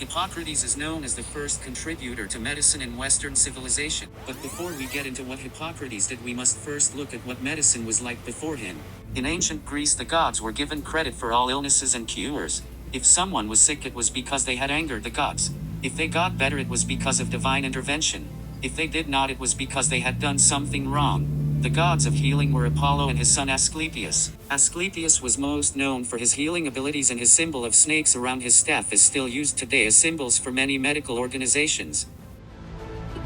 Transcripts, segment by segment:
Hippocrates is known as the first contributor to medicine in Western civilization. But before we get into what Hippocrates did, we must first look at what medicine was like before him. In ancient Greece, the gods were given credit for all illnesses and cures. If someone was sick, it was because they had angered the gods. If they got better, it was because of divine intervention. If they did not, it was because they had done something wrong. The gods of healing were Apollo and his son Asclepius. Asclepius was most known for his healing abilities, and his symbol of snakes around his staff is still used today as symbols for many medical organizations.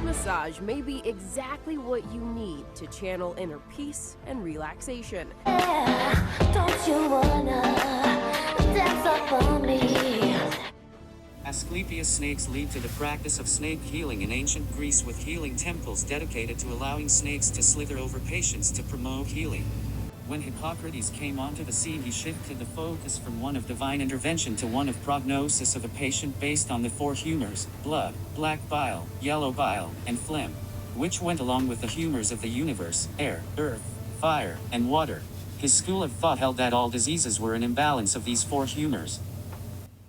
Massage may be exactly what you need to channel inner peace and relaxation. Don't you wanna dance up on me? Asclepius snakes lead to the practice of snake healing in ancient Greece, with healing temples dedicated to allowing snakes to slither over patients to promote healing. When Hippocrates came onto the scene, he shifted the focus from one of divine intervention to one of prognosis of a patient based on the four humors: blood, black bile, yellow bile, and phlegm, which went along with the humors of the universe: air, earth, fire, and water. His school of thought held that all diseases were an imbalance of these four humors.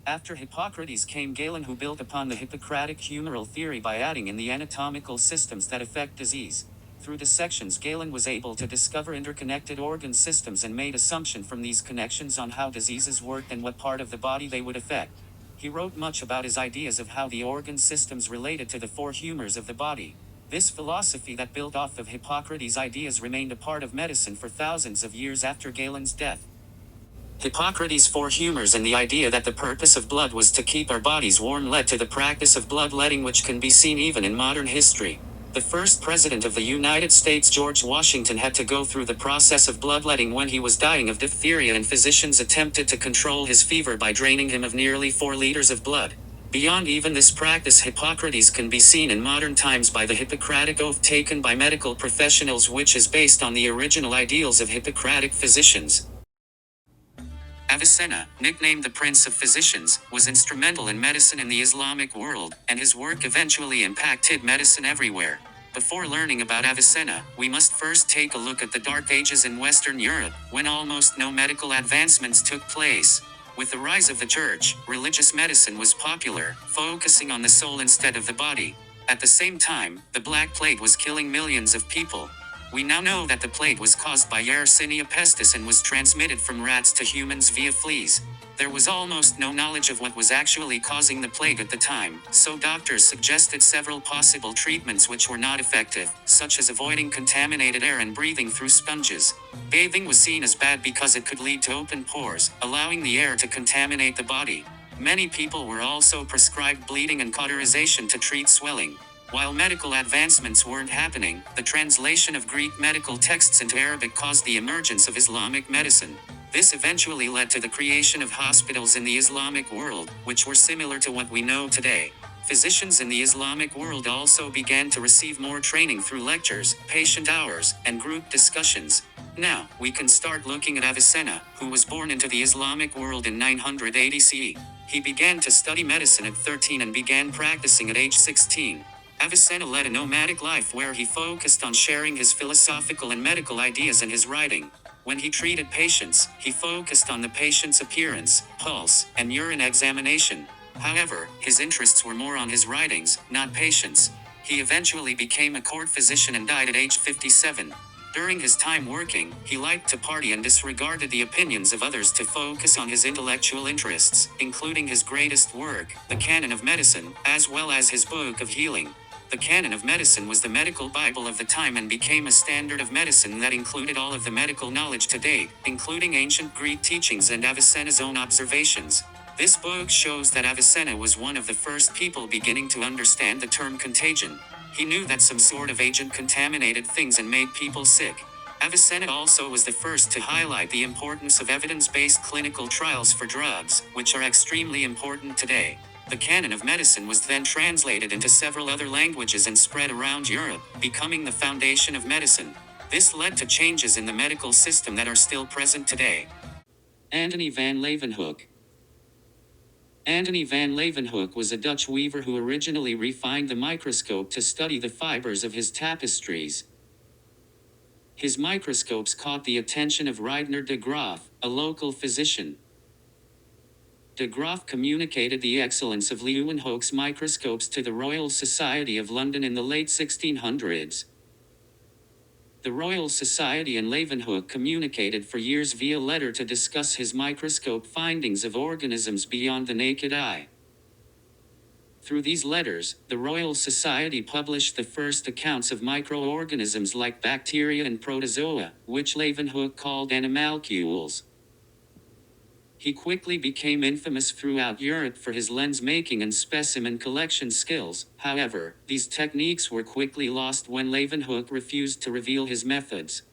After Hippocrates came Galen, who built upon the Hippocratic humoral theory by adding in the anatomical systems that affect disease. Through dissections, Galen was able to discover interconnected organ systems and made assumptions from these connections on how diseases worked and what part of the body they would affect. He wrote much about his ideas of how the organ systems related to the four humors of the body. This philosophy that built off of Hippocrates' ideas remained a part of medicine for thousands of years after Galen's death. Hippocrates' four humors and the idea that the purpose of blood was to keep our bodies warm led to the practice of bloodletting, which can be seen even in modern history. The first president of the United States, George Washington, had to go through the process of bloodletting when he was dying of diphtheria, and physicians attempted to control his fever by draining him of nearly 4 liters of blood. Beyond even this practice, Hippocrates can be seen in modern times by the Hippocratic Oath taken by medical professionals, which is based on the original ideals of Hippocratic physicians. Avicenna, nicknamed the Prince of Physicians, was instrumental in medicine in the Islamic world, and his work eventually impacted medicine everywhere. Before learning about Avicenna, we must first take a look at the Dark Ages in Western Europe, when almost no medical advancements took place. With the rise of the church, religious medicine was popular, focusing on the soul instead of the body. At the same time, the Black Plague was killing millions of people. We now know that the plague was caused by Yersinia pestis and was transmitted from rats to humans via fleas. There was almost no knowledge of what was actually causing the plague at the time, so doctors suggested several possible treatments which were not effective, such as avoiding contaminated air and breathing through sponges. Bathing was seen as bad because it could lead to open pores, allowing the air to contaminate the body. Many people were also prescribed bleeding and cauterization to treat swelling. While medical advancements weren't happening, the translation of Greek medical texts into Arabic caused the emergence of Islamic medicine. This eventually led to the creation of hospitals in the Islamic world, which were similar to what we know today. Physicians in the Islamic world also began to receive more training through lectures, patient hours, and group discussions. Now, we can start looking at Avicenna, who was born into the Islamic world in 980 CE. He began to study medicine at 13 and began practicing at age 16. Avicenna led a nomadic life where he focused on sharing his philosophical and medical ideas in his writing. When he treated patients, he focused on the patient's appearance, pulse, and urine examination. However, his interests were more on his writings, not patients. He eventually became a court physician and died at age 57. During his time working, he liked to party and disregarded the opinions of others to focus on his intellectual interests, including his greatest work, the Canon of Medicine, as well as his Book of Healing. The Canon of Medicine was the medical Bible of the time and became a standard of medicine that included all of the medical knowledge to date, including ancient Greek teachings and Avicenna's own observations. This book shows that Avicenna was one of the first people beginning to understand the term contagion. He knew that some sort of agent contaminated things and made people sick. Avicenna also was the first to highlight the importance of evidence-based clinical trials for drugs, which are extremely important today. The Canon of Medicine was then translated into several other languages and spread around Europe, becoming the foundation of medicine. This led to changes in the medical system that are still present today. Antony van Leeuwenhoek. Antony van Leeuwenhoek was a Dutch weaver who originally refined the microscope to study the fibers of his tapestries. His microscopes caught the attention of Reidner de Graaf, a local physician. De Graaf communicated the excellence of Leeuwenhoek's microscopes to the Royal Society of London in the late 1600s. The Royal Society and Leeuwenhoek communicated for years via letter to discuss his microscope findings of organisms beyond the naked eye. Through these letters, the Royal Society published the first accounts of microorganisms like bacteria and protozoa, which Leeuwenhoek called animalcules. He quickly became infamous throughout Europe for his lens making and specimen collection skills. However, these techniques were quickly lost when Leeuwenhoek refused to reveal his methods.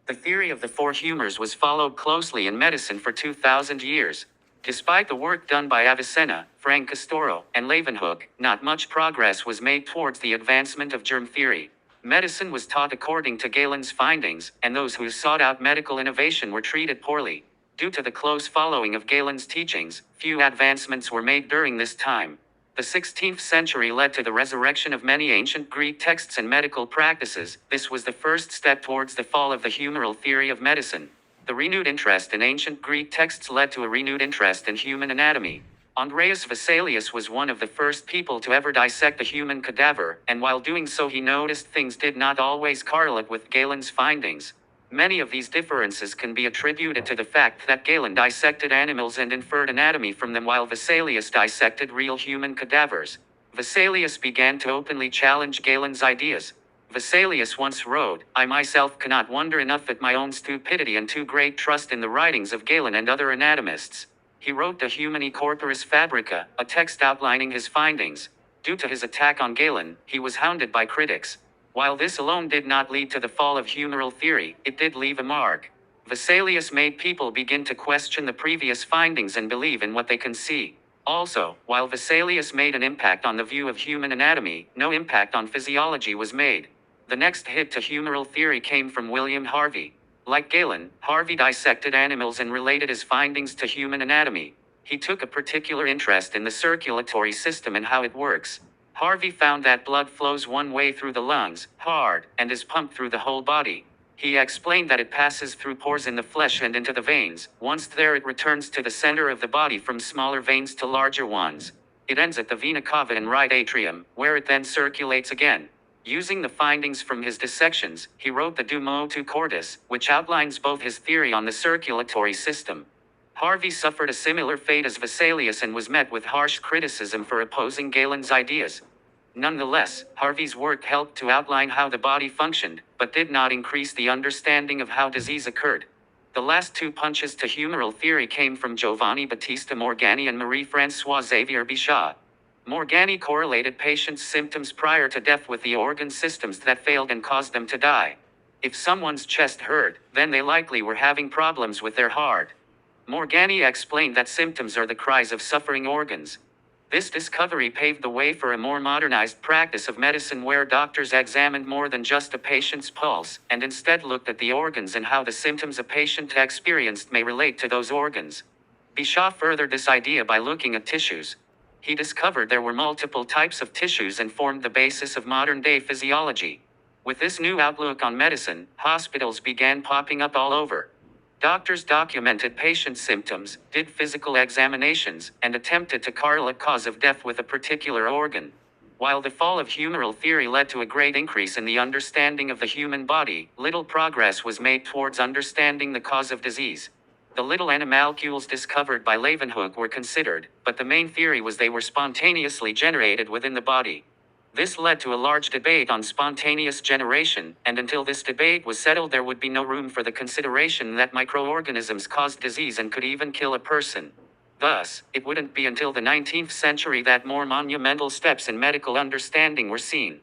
The theory of the four humors was followed closely in medicine for 2,000 years. Despite the work done by Avicenna, Francescolo, and Leeuwenhoek, not much progress was made towards the advancement of germ theory. Medicine was taught according to Galen's findings, and those who sought out medical innovation were treated poorly. Due to the close following of Galen's teachings, few advancements were made during this time. The 16th century led to the resurrection of many ancient Greek texts and medical practices. This was the first step towards the fall of the humoral theory of medicine. The renewed interest in ancient Greek texts led to a renewed interest in human anatomy. Andreas Vesalius was one of the first people to ever dissect a human cadaver, and while doing so he noticed things did not always correlate with Galen's findings. Many of these differences can be attributed to the fact that Galen dissected animals and inferred anatomy from them while Vesalius dissected real human cadavers. Vesalius began to openly challenge Galen's ideas. Vesalius once wrote, "I myself cannot wonder enough at my own stupidity and too great trust in the writings of Galen and other anatomists." He wrote De Humani Corporis Fabrica, a text outlining his findings. Due to his attack on Galen, he was hounded by critics. While this alone did not lead to the fall of humoral theory, it did leave a mark. Vesalius made people begin to question the previous findings and believe in what they can see. Also, while Vesalius made an impact on the view of human anatomy, no impact on physiology was made. The next hit to humoral theory came from William Harvey. Like Galen, Harvey dissected animals and related his findings to human anatomy. He took a particular interest in the circulatory system and how it works. Harvey found that blood flows one way through the lungs, hard, and is pumped through the whole body. He explained that it passes through pores in the flesh and into the veins. Once there, it returns to the center of the body from smaller veins to larger ones. It ends at the vena cava and right atrium, where it then circulates again. Using the findings from his dissections, he wrote the De Motu Cordis, which outlines both his theory on the circulatory system. Harvey suffered a similar fate as Vesalius and was met with harsh criticism for opposing Galen's ideas. Nonetheless, Harvey's work helped to outline how the body functioned, but did not increase the understanding of how disease occurred. The last two punches to humoral theory came from Giovanni Battista Morgani and Marie-Françoise Xavier Bichat. Morgani correlated patients' symptoms prior to death with the organ systems that failed and caused them to die. If someone's chest hurt, then they likely were having problems with their heart. Morgani explained that symptoms are the cries of suffering organs. This discovery paved the way for a more modernized practice of medicine where doctors examined more than just a patient's pulse, and instead looked at the organs and how the symptoms a patient experienced may relate to those organs. Bichat furthered this idea by looking at tissues. He discovered there were multiple types of tissues and formed the basis of modern-day physiology. With this new outlook on medicine, hospitals began popping up all over. Doctors documented patient symptoms, did physical examinations, and attempted to correlate cause of death with a particular organ. While the fall of humoral theory led to a great increase in the understanding of the human body, little progress was made towards understanding the cause of disease. The little animalcules discovered by Leeuwenhoek were considered, but the main theory was they were spontaneously generated within the body. This led to a large debate on spontaneous generation, and until this debate was settled there would be no room for the consideration that microorganisms caused disease and could even kill a person. Thus, it wouldn't be until the 19th century that more monumental steps in medical understanding were seen.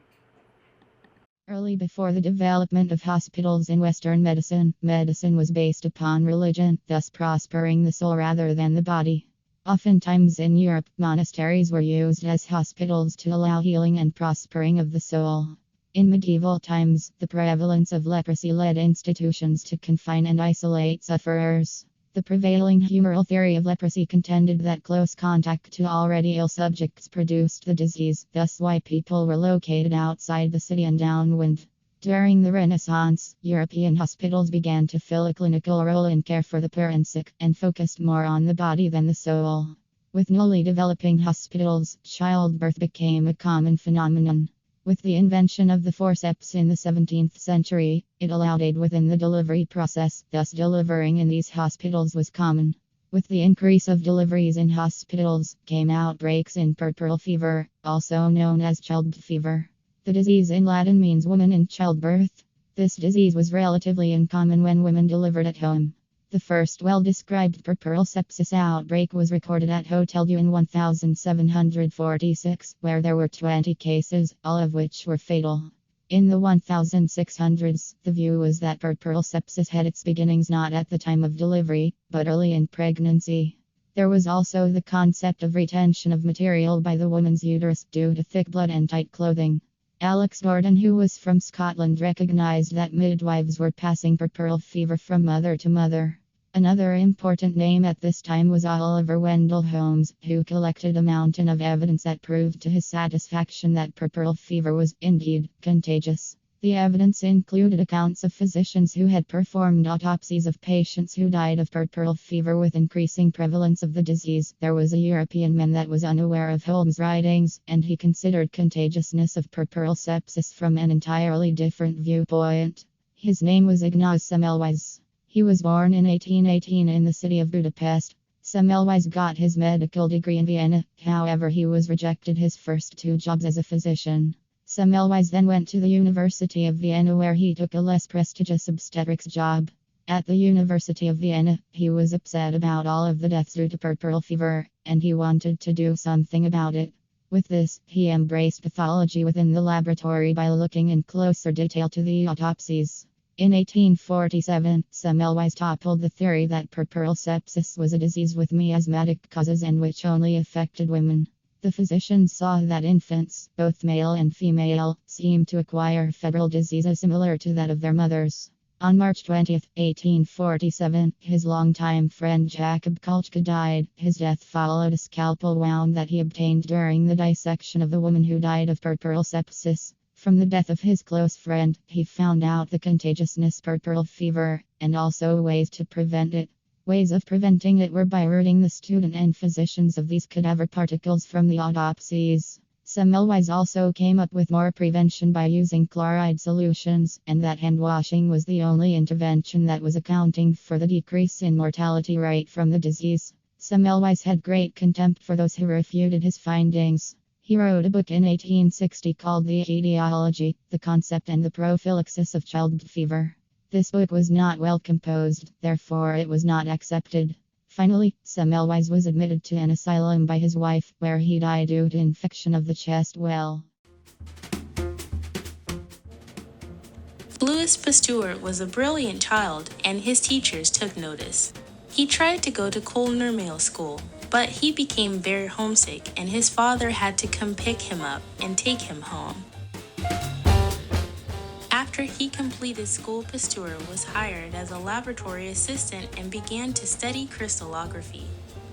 Early before the development of hospitals in Western medicine, medicine was based upon religion, thus prospering the soul rather than the body. Oftentimes in Europe, monasteries were used as hospitals to allow healing and prospering of the soul. In medieval times, the prevalence of leprosy led institutions to confine and isolate sufferers. The prevailing humoral theory of leprosy contended that close contact to already ill subjects produced the disease, thus why people were located outside the city and downwind. During the Renaissance, European hospitals began to fill a clinical role in care for the poor and sick, and focused more on the body than the soul. With newly developing hospitals, childbirth became a common phenomenon. With the invention of the forceps in the 17th century, it allowed aid within the delivery process, thus delivering in these hospitals was common. With the increase of deliveries in hospitals, came outbreaks in puerperal fever, also known as childbed fever. The disease in Latin means woman in childbirth. This disease was relatively uncommon when women delivered at home. The first well-described puerperal sepsis outbreak was recorded at Hotel Dieu in 1746, where there were 20 cases, all of which were fatal. In the 1600s, the view was that puerperal sepsis had its beginnings not at the time of delivery, but early in pregnancy. There was also the concept of retention of material by the woman's uterus due to thick blood and tight clothing. Alex Gordon, who was from Scotland, recognized that midwives were passing puerperal fever from mother to mother. Another important name at this time was Oliver Wendell Holmes, who collected a mountain of evidence that proved to his satisfaction that puerperal fever was indeed contagious. The evidence included accounts of physicians who had performed autopsies of patients who died of puerperal fever with increasing prevalence of the disease. There was a European man that was unaware of Holmes' writings, and he considered contagiousness of puerperal sepsis from an entirely different viewpoint. His name was Ignaz Semmelweis. He was born in 1818 in the city of Budapest. Semmelweis got his medical degree in Vienna, however he was rejected his first 2 jobs as a physician. Semmelweis then went to the University of Vienna, where he took a less prestigious obstetrics job. At the University of Vienna, he was upset about all of the deaths due to puerperal fever, and he wanted to do something about it. With this, he embraced pathology within the laboratory by looking in closer detail to the autopsies. In 1847, Semmelweis toppled the theory that puerperal sepsis was a disease with miasmatic causes and which only affected women. The physicians saw that infants, both male and female, seemed to acquire febrile diseases similar to that of their mothers. On March 20, 1847, his longtime friend Jacob Kolchka died. His death followed a scalpel wound that he obtained during the dissection of the woman who died of puerperal sepsis. From the death of his close friend, he found out the contagiousness puerperal fever, and also ways to prevent it. Ways of preventing it were by ridding the student and physicians of these cadaver particles from the autopsies. Semmelweis also came up with more prevention by using chloride solutions, and that hand washing was the only intervention that was accounting for the decrease in mortality rate from the disease. Semmelweis had great contempt for those who refuted his findings. He wrote a book in 1860 called The Etiology, the Concept and the Prophylaxis of Childbed Fever. This book was not well composed, therefore it was not accepted. Finally, Semmelweis was admitted to an asylum by his wife, where he died due to infection of the chest well. Louis Pasteur was a brilliant child, and his teachers took notice. He tried to go to Kölner Male School, but he became very homesick, and his father had to come pick him up and take him home. After he completed school, Pasteur was hired as a laboratory assistant and began to study crystallography.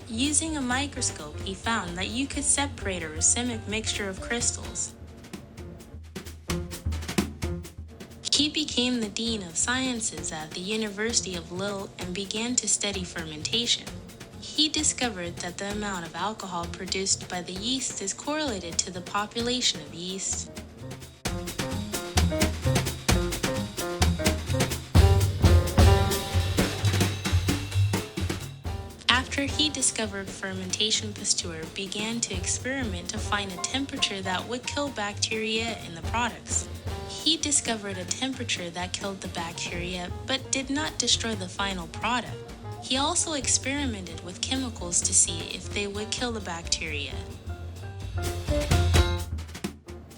Using a microscope, he found that you could separate a racemic mixture of crystals. He became the Dean of Sciences at the University of Lille and began to study fermentation. He discovered that the amount of alcohol produced by the yeast is correlated to the population of yeast. After he discovered fermentation, Pasteur began to experiment to find a temperature that would kill bacteria in the products. He discovered a temperature that killed the bacteria but did not destroy the final product. He also experimented with chemicals to see if they would kill the bacteria.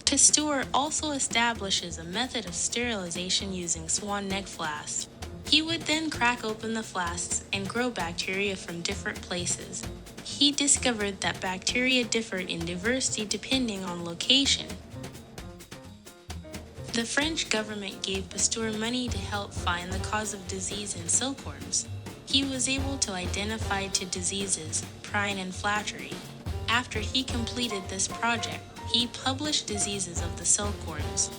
Pasteur also establishes a method of sterilization using swan neck flasks. He would then crack open the flasks and grow bacteria from different places. He discovered that bacteria differ in diversity depending on location. The French government gave Pasteur money to help find the cause of disease in silkworms. He was able to identify 2 diseases, prine and flattery. After he completed this project, he published diseases of the silkworms.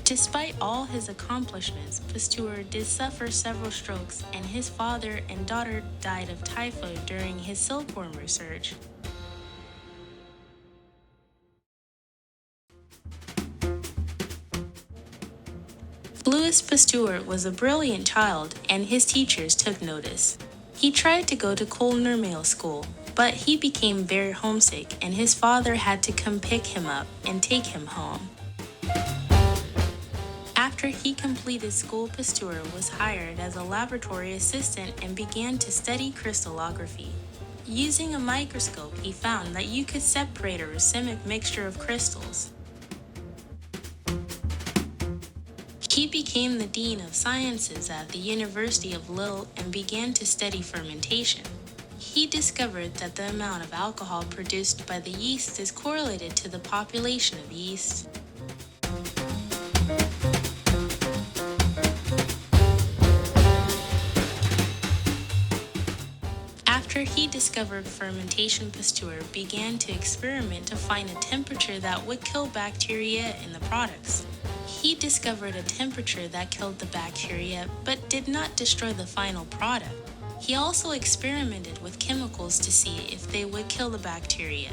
To Despite all his accomplishments, Pasteur did suffer several strokes, and his father and daughter died of typhoid during his silkworm research. Louis Pasteur was a brilliant child, and his teachers took notice. He tried to go to Kolner Male School, but he became very homesick, and his father had to come pick him up and take him home. After he completed school, Pasteur was hired as a laboratory assistant and began to study crystallography. Using a microscope, he found that you could separate a racemic mixture of crystals. He became the Dean of Sciences at the University of Lille and began to study fermentation. He discovered that the amount of alcohol produced by the yeast is correlated to the population of yeast. After he discovered fermentation, Pasteur began to experiment to find a temperature that would kill bacteria in the products. He discovered a temperature that killed the bacteria but did not destroy the final product. He also experimented with chemicals to see if they would kill the bacteria.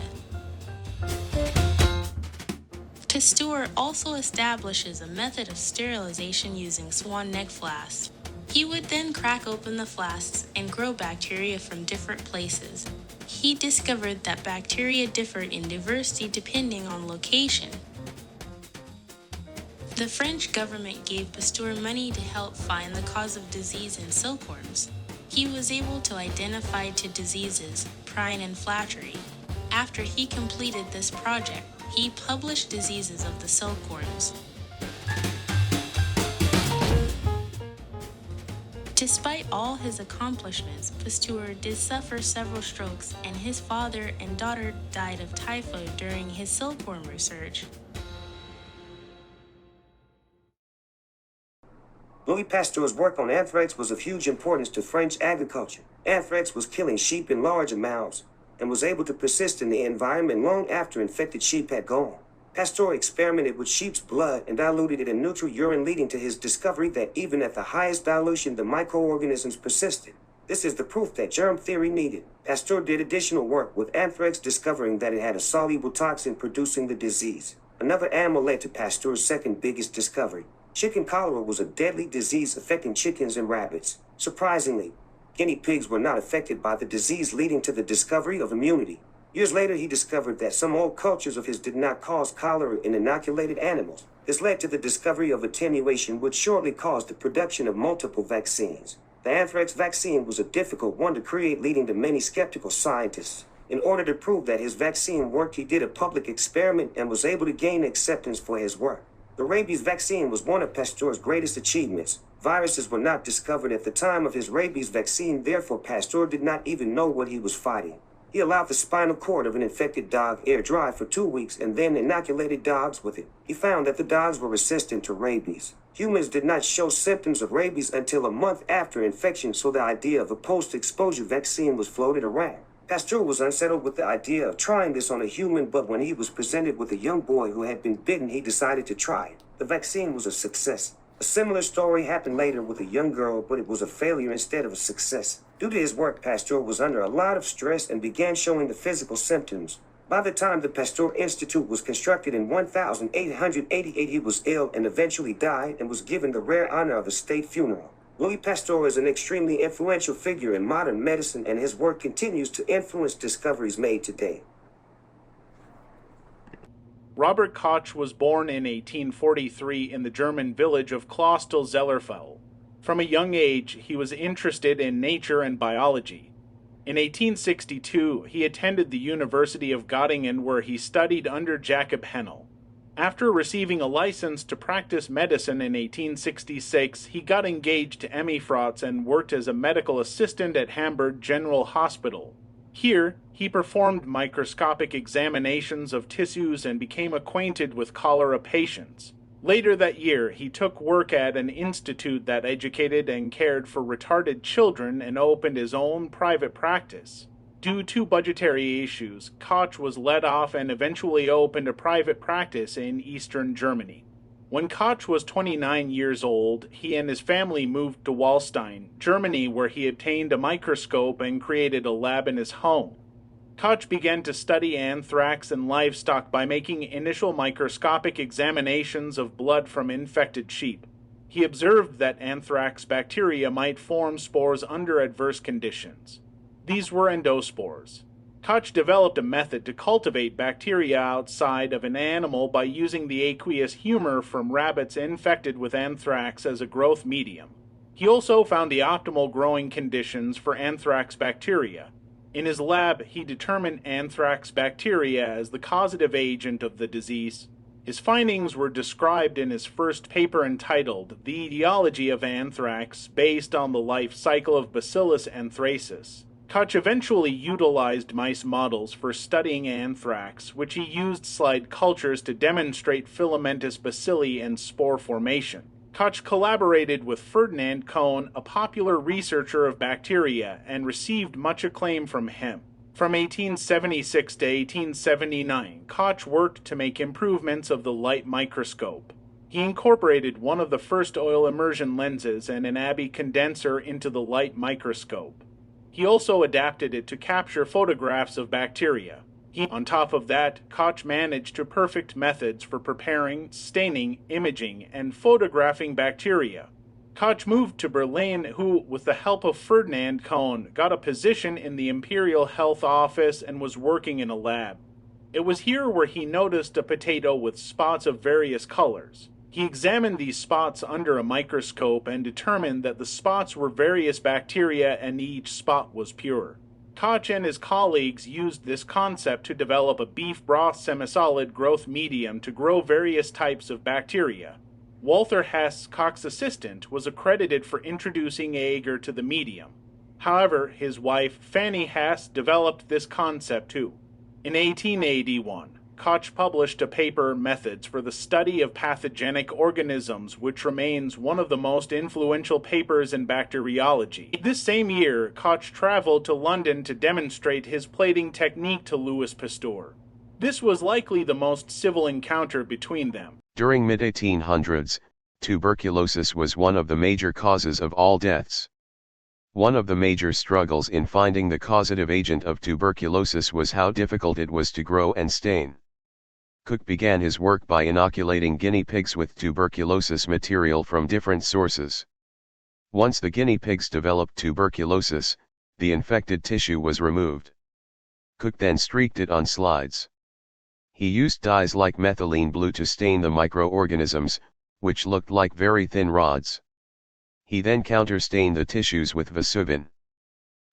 Pasteur also establishes a method of sterilization using swan neck flasks. He would then crack open the flasks and grow bacteria from different places. He discovered that bacteria differed in diversity depending on location. The French government gave Pasteur money to help find the cause of disease in silkworms. He was able to identify two diseases, prine and flattery. After he completed this project, he published diseases of the silkworms. Despite all his accomplishments, Pasteur did suffer several strokes, and his father and daughter died of typhoid during his silkworm research. Louis Pasteur's work on anthrax was of huge importance to French agriculture. Anthrax was killing sheep in large amounts and was able to persist in the environment long after infected sheep had gone. Pasteur experimented with sheep's blood and diluted it in neutral urine, leading to his discovery that even at the highest dilution, the microorganisms persisted. This is the proof that germ theory needed. Pasteur did additional work with anthrax, discovering that it had a soluble toxin producing the disease. Another animal led to Pasteur's second biggest discovery. Chicken cholera was a deadly disease affecting chickens and rabbits. Surprisingly, guinea pigs were not affected by the disease, leading to the discovery of immunity. Years later, he discovered that some old cultures of his did not cause cholera in inoculated animals. This led to the discovery of attenuation, which shortly caused the production of multiple vaccines. The anthrax vaccine was a difficult one to create, leading to many skeptical scientists. In order to prove that his vaccine worked, he did a public experiment and was able to gain acceptance for his work. The rabies vaccine was one of Pasteur's greatest achievements. Viruses were not discovered at the time of his rabies vaccine, therefore Pasteur did not even know what he was fighting. He allowed the spinal cord of an infected dog air dry for 2 weeks and then inoculated dogs with it. He found that the dogs were resistant to rabies. Humans did not show symptoms of rabies until a month after infection, so the idea of a post-exposure vaccine was floated around. Pasteur was unsettled with the idea of trying this on a human, but when he was presented with a young boy who had been bitten, he decided to try it. The vaccine was a success. A similar story happened later with a young girl, but it was a failure instead of a success. Due to his work, Pasteur was under a lot of stress and began showing the physical symptoms. By the time the Pasteur Institute was constructed in 1888, he was ill and eventually died and was given the rare honor of a state funeral. Louis Pasteur is an extremely influential figure in modern medicine, and his work continues to influence discoveries made today. Robert Koch was born in 1843 in the German village of Klostel-Zellerfeld. From a young age, he was interested in nature and biology. In 1862, he attended the University of Göttingen, where he studied under Jacob Hennel. After receiving a license to practice medicine in 1866, he got engaged to Emmy Frotz and worked as a medical assistant at Hamburg General Hospital. Here, he performed microscopic examinations of tissues and became acquainted with cholera patients. Later that year, he took work at an institute that educated and cared for retarded children and opened his own private practice. Due to budgetary issues, Koch was let off and eventually opened a private practice in eastern Germany. When Koch was 29 years old, he and his family moved to Wallstein, Germany, where he obtained a microscope and created a lab in his home. Koch began to study anthrax in livestock by making initial microscopic examinations of blood from infected sheep. He observed that anthrax bacteria might form spores under adverse conditions. These were endospores. Koch developed a method to cultivate bacteria outside of an animal by using the aqueous humor from rabbits infected with anthrax as a growth medium. He also found the optimal growing conditions for anthrax bacteria. In his lab, he determined anthrax bacteria as the causative agent of the disease. His findings were described in his first paper entitled The Etiology of Anthrax, based on the life cycle of Bacillus anthracis. Koch eventually utilized mice models for studying anthrax, which he used slide cultures to demonstrate filamentous bacilli and spore formation. Koch collaborated with Ferdinand Kohn, a popular researcher of bacteria, and received much acclaim from him. From 1876 to 1879, Koch worked to make improvements of the light microscope. He incorporated one of the first oil immersion lenses and an IMMB condenser into the light microscope. He also adapted it to capture photographs of bacteria. On top of that, Koch managed to perfect methods for preparing, staining, imaging, and photographing bacteria. Koch moved to Berlin, who, with the help of Ferdinand Kohn, got a position in the Imperial Health Office and was working in a lab. It was here where he noticed a potato with spots of various colors. He examined these spots under a microscope and determined that the spots were various bacteria and each spot was pure. Koch and his colleagues used this concept to develop a beef broth semisolid growth medium to grow various types of bacteria. Walther Hess, Koch's assistant, was accredited for introducing agar to the medium. However, his wife, Fanny Hess, developed this concept too. In 1881, Koch published a paper, Methods for the Study of Pathogenic Organisms, which remains one of the most influential papers in bacteriology. This same year, Koch traveled to London to demonstrate his plating technique to Louis Pasteur. This was likely the most civil encounter between them. During mid-1800s, tuberculosis was one of the major causes of all deaths. One of the major struggles in finding the causative agent of tuberculosis was how difficult it was to grow and stain. Koch began his work by inoculating guinea pigs with tuberculosis material from different sources. Once the guinea pigs developed tuberculosis, the infected tissue was removed. Koch then streaked it on slides. He used dyes like methylene blue to stain the microorganisms, which looked like very thin rods. He then counterstained the tissues with Vesuvin.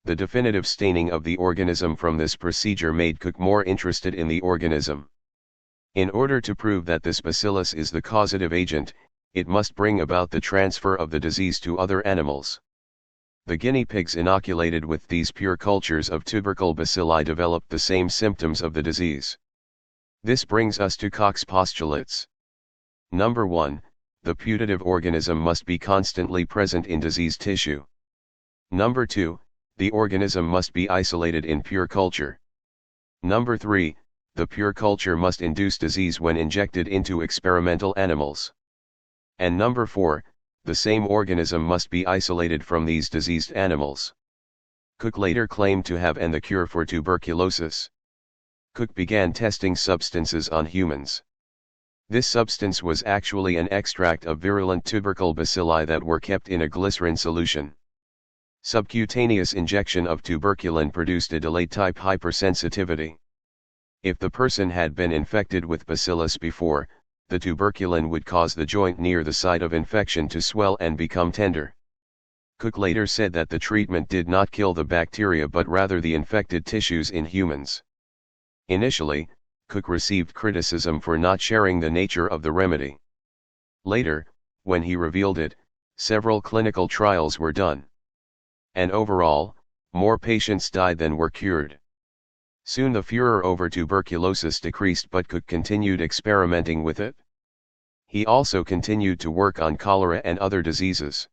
The definitive staining of the organism from this procedure made Koch more interested in the organism. In order to prove that this bacillus is the causative agent, it must bring about the transfer of the disease to other animals. The guinea pigs inoculated with these pure cultures of tubercle bacilli developed the same symptoms of the disease. This brings us to Koch's postulates. Number 1, the putative organism must be constantly present in diseased tissue. Number 2, the organism must be isolated in pure culture. Number 3, the pure culture must induce disease when injected into experimental animals. And number 4, the same organism must be isolated from these diseased animals. Koch later claimed to have the cure for tuberculosis. Koch began testing substances on humans. This substance was actually an extract of virulent tubercle bacilli that were kept in a glycerin solution. Subcutaneous injection of tuberculin produced a delayed type hypersensitivity. If the person had been infected with bacillus before, the tuberculin would cause the joint near the site of infection to swell and become tender. Koch later said that the treatment did not kill the bacteria but rather the infected tissues in humans. Initially, Koch received criticism for not sharing the nature of the remedy. Later, when he revealed it, several clinical trials were done. And overall, more patients died than were cured. Soon the furor over tuberculosis decreased, but Koch continued experimenting with it. He also continued to work on cholera and other diseases.